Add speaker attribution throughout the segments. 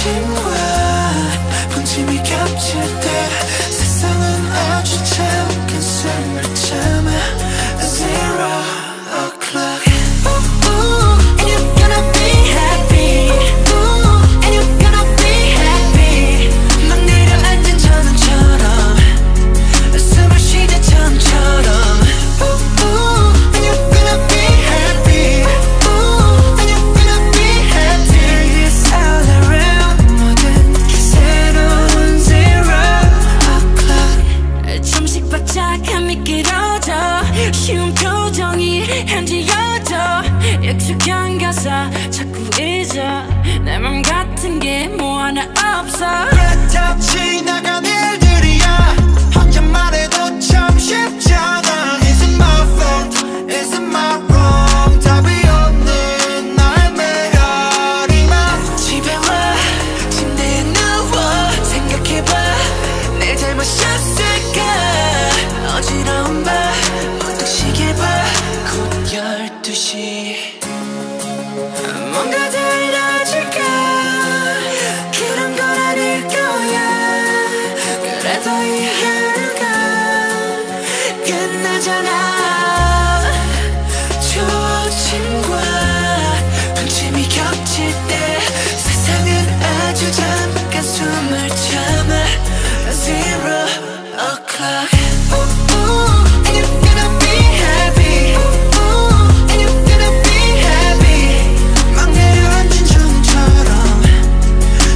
Speaker 1: 초침과 분침이 겹칠 때 세상은 아주 잠깐 숨을 참아. Zero o'clock. And you're gonna be happy. And you're gonna be happy. 막 내려앉은 전원처럼 숨을 쉬자 처음처럼. And you're gonna be happy. And you're gonna be happy. It's all around. 모든 게 새로운 zero o'clock. 잠시 바짝함이 길어져. 쉬운 표정이 현지여져. 익숙한 가사 자꾸 잊어. 내 맘 같은 게 뭐 하나 없어.
Speaker 2: 다 지나간 일들이야. 혼자만 해도 참 쉽잖아. Is it my fault? Is it my wrong? 답이 없는 나의 메아리만.
Speaker 1: 집에 와 침대에 누워 생각해봐. 내 잘못이었을까. 어지러운 밤 문득 시계 봐. 곧 12시. 뭔가 달라질까. 그런 건 아닐 거야. 그래도 이 하루가 끝나잖아. 초침과 분침이 겹칠 때 세상은 아주 잠깐 숨을 참아. Zero o'clock. And you're gonna be happy. And you're gonna be happy. 막 내려앉은 전처럼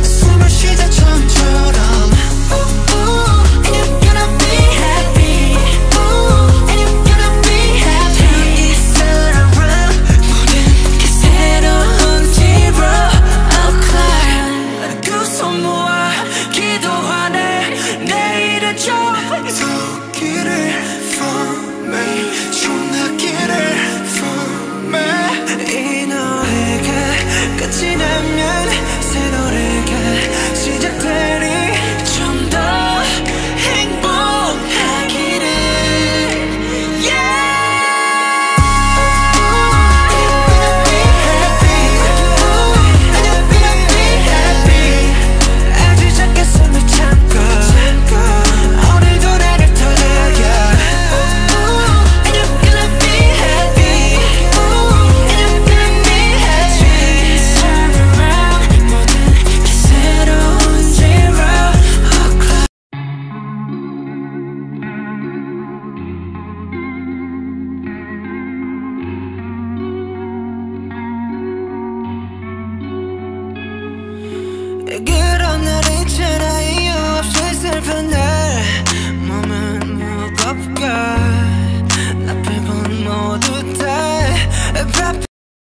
Speaker 1: 숨을 쉬자 처음처럼. And you're gonna be happy. And you're gonna be happy. It's all around. 모든 게 새로운 zero o'clock. 두 손 모아 기도하네. 내일은 좀
Speaker 2: 더 길을 for me. 전화기를 for me.
Speaker 1: 이 노래가 끝이 나면 새 노래가 시작되리. 좀 더 행복하기를. Yeah. And you're gonna be happy. 아주 잠깐 숨을 참고 오늘도 나를 돌려. And you're gonna be happy. And you're gonna be happy. Turn around. 모든 게 새로운 zero o'clock. 그런 날 있잖아. 이유 없이 슬픈 날.